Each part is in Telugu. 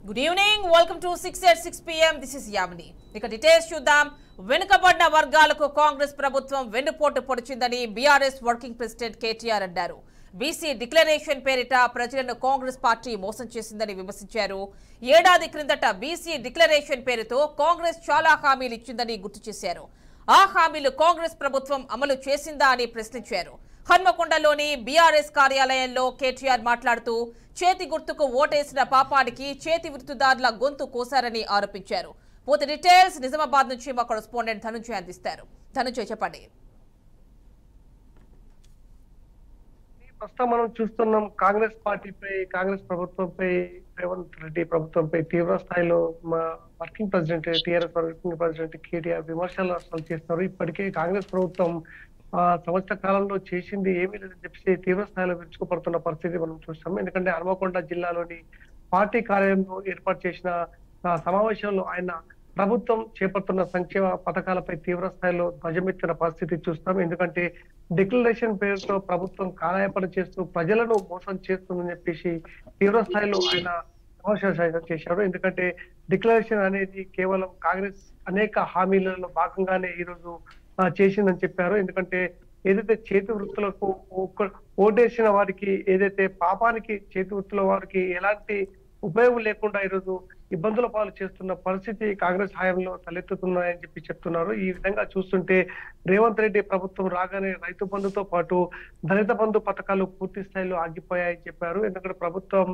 Good evening welcome to 6 at 6 p.m. This is Yamini. ఇక డీటెయిల్స్ చూద్దాం. వెనుకబడిన వర్గాలకు కాంగ్రెస్ ప్రభుత్వం వెన్నుపోటు పొడిచిందని బీఆర్ఎస్ వర్కింగ్ ప్రెసిడెంట్ కేటీఆర్ అన్నారు. బీసీ డిక్లరేషన్ పేరిట ప్రజలను కాంగ్రెస్ పార్టీ మోసం చేసిందని విమర్శించారు. ఏడాది క్రిందట బీసీ డిక్లరేషన్ పేరుతో కాంగ్రెస్ చాలా హామీలు ఇచ్చిందని గుర్తు చేశారు. ఆ హామీలు కాంగ్రెస్ ప్రభుత్వం అమలు చేసిందా అని ప్రశ్నించారు. హన్మకొండలోని బీఆర్ఎస్ కార్యాలయంలో కేటీఆర్ మాట్లాడుతూ చేతి గుర్తుకు ఓటేసిన పాపానికి చేతి వృత్తుదారుల గొంతు కోసారని ఆరోపించారు. పూర్తి డీటెయిల్స్ నిజామాబాద్ నుంచి మా కరెస్పాండెంట్ ధనుంజయ్ అందిస్తారు. ధనుంజయ్ చెప్పండి. ప్రస్తుతం మనం చూస్తున్నాం కాంగ్రెస్ పార్టీపై, కాంగ్రెస్ ప్రభుత్వంపై, రేవంత్ రెడ్డి ప్రభుత్వంపై తీవ్ర స్థాయిలో మా working president, TRS working president KTR విమర్శలు అసలు చేస్తున్నారు. ఇప్పటికే కాంగ్రెస్ ప్రభుత్వం సంవత్సర కాలంలో చేసింది ఏమీ లేదని చెప్పి తీవ్ర స్థాయిలో విరుచుకుపడుతున్న పరిస్థితి మనం చూస్తాం. ఎందుకంటే హన్మకొండ జిల్లాలోని పార్టీ కార్యాలయంలో ఏర్పాటు చేసిన సమావేశంలో ఆయన ప్రభుత్వం చేపడుతున్న సంక్షేమ పథకాలపై తీవ్ర స్థాయిలో ధ్వజమెత్తిన పరిస్థితి చూస్తాం. ఎందుకంటే డిక్లరేషన్ పేరుతో ప్రభుత్వం కాలయాపన చేస్తూ ప్రజలను మోసం చేస్తుందని చెప్పేసి తీవ్ర స్థాయిలో ఆయన విమర్శలు చేశారు. ఎందుకంటే డిక్లరేషన్ అనేది కేవలం కాంగ్రెస్ అనేక హామీలలో భాగంగానే ఈ రోజు చేసిందని చెప్పారు. ఎందుకంటే ఏదైతే చేతి వృత్తులకు ఓటేసిన వారికి, ఏదైతే పాపానికి చేతి వృత్తుల వారికి ఎలాంటి ఉపయోగం లేకుండా ఈరోజు ఇబ్బందుల పాలు చేస్తున్న పరిస్థితి కాంగ్రెస్ హయాంలో తలెత్తుతున్నాయని చెప్పి చెప్తున్నారు. ఈ విధంగా చూస్తుంటే రేవంత్ రెడ్డి ప్రభుత్వం రాగానే రైతు బంధుతో పాటు దళిత బంధు పథకాలు పూర్తి స్థాయిలో ఆగిపోయాయని చెప్పారు. ఎందుకంటే ప్రభుత్వం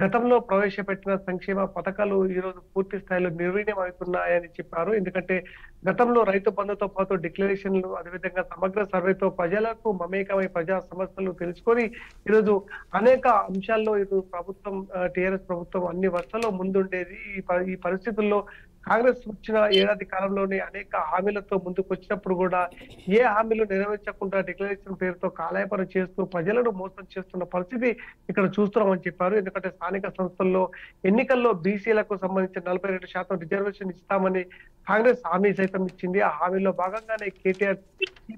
గతంలో ప్రవేశపెట్టిన సంక్షేమ పథకాలు ఈ రోజు పూర్తి స్థాయిలో నిర్వీర్యం అవుతున్నాయని చెప్పారు. ఎందుకంటే గతంలో రైతు బంధుతో పాటు డిక్లరేషన్లు, అదేవిధంగా సమగ్ర సర్వేతో ప్రజలకు మమేకమై ప్రజా సమస్యలు తెలుసుకొని ఈరోజు అనేక అంశాల్లో ఈరోజు ప్రభుత్వం, టీఆర్ఎస్ ప్రభుత్వం అన్ని వర్షాల్లో ముందుండేది. ఈ పరిస్థితుల్లో కాంగ్రెస్ వచ్చిన ఏడాది కాలంలోనే అనేక హామీలతో ముందుకు వచ్చినప్పుడు కూడా ఏ హామీలు నెరవేర్చకుండా డిక్లరేషన్ పేరుతో కాలయాపన చేస్తూ ప్రజలను మోసం చేస్తున్న పరిస్థితి ఇక్కడ చూస్తున్నామని చెప్పారు. ఎందుకంటే స్థానిక సంస్థల్లో ఎన్నికల్లో బీసీలకు సంబంధించిన 42% రిజర్వేషన్ ఇస్తామని కాంగ్రెస్ హామీ సైతం ఇచ్చింది. ఆ హామీలో భాగంగానే కేటీఆర్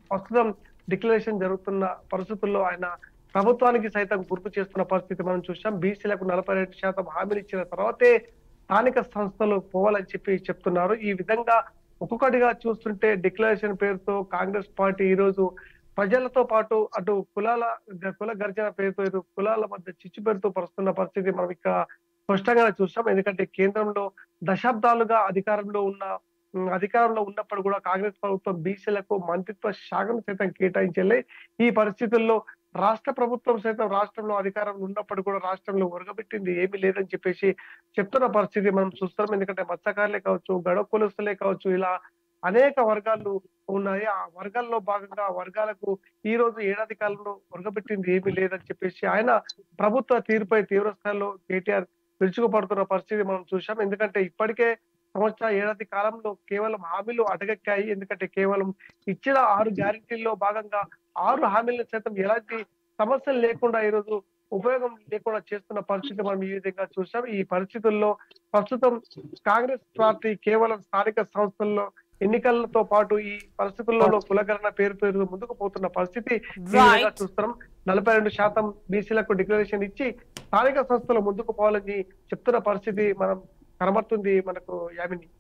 ప్రస్తుతం డిక్లరేషన్ జరుగుతున్న పరిస్థితుల్లో ఆయన ప్రభుత్వానికి సైతం గుర్తు చేస్తున్న పరిస్థితి మనం చూసాం. బీసీలకు 42% హామీలు ఇచ్చిన తర్వాతే స్థానిక సంస్థలు పోవాలని చెప్పి చెప్తున్నారు. ఈ విధంగా ఒక్కొక్కటిగా చూస్తుంటే డిక్లరేషన్ పేరుతో కాంగ్రెస్ పార్టీ ఈ రోజు ప్రజలతో పాటు అటు కుల గర్జన పేరుతో ఇరు కులాల మధ్య చిచ్చు పెడుతూ పరుస్తున్న పరిస్థితి మనం ఇక్కడ స్పష్టంగా చూసాం. ఎందుకంటే కేంద్రంలో దశాబ్దాలుగా అధికారంలో ఉన్నప్పుడు కూడా కాంగ్రెస్ ప్రభుత్వం బీసీలకు మంత్రిత్వ శాఖను సైతం కేటాయించలే. ఈ పరిస్థితుల్లో రాష్ట్ర ప్రభుత్వం సైతం రాష్ట్రంలో అధికారంలో ఉన్నప్పుడు కూడా రాష్ట్రంలో ఒరగబెట్టింది ఏమీ లేదని చెప్పేసి చెప్తున్న పరిస్థితి మనం చూస్తాం. ఎందుకంటే మత్స్యకారులే కావచ్చు, గడవ కులస్తులే కావచ్చు, ఇలా అనేక వర్గాలు ఉన్నాయి. ఆ వర్గాల్లో భాగంగా వర్గాలకు ఈ రోజు ఏడాది కాలంలో ఒరగబెట్టింది ఏమీ లేదని చెప్పేసి ఆయన ప్రభుత్వ తీరుపై తీవ్ర స్థాయిలో కేటీఆర్ విరుచుకుపడుతున్న పరిస్థితి మనం చూసాం. ఎందుకంటే ఇప్పటికే ఏడాది కాలంలో కేవలం హామీలు అటకెక్కాయి. ఎందుకంటే కేవలం ఇచ్చిన 6 గ్యారెంటీల్లో భాగంగా 6 హామీలను సైతం ఎలాంటి సమస్యలు లేకుండా ఈరోజు ఉపయోగం లేకుండా చేస్తున్న పరిస్థితి మనం ఈ విధంగా చూసాం. ఈ పరిస్థితుల్లో ప్రస్తుతం కాంగ్రెస్ పార్టీ కేవలం స్థానిక సంస్థల్లో ఎన్నికలతో పాటు ఈ పరిస్థితుల్లో కులగణన పేరు ముందుకు పోతున్న పరిస్థితి చూస్తున్నాం. 42% బీసీలకు డిక్లరేషన్ ఇచ్చి స్థానిక సంస్థలు ముందుకు పోవాలని చెప్తున్న పరిస్థితి మనం కనబడుతుంది మనకు యామిని.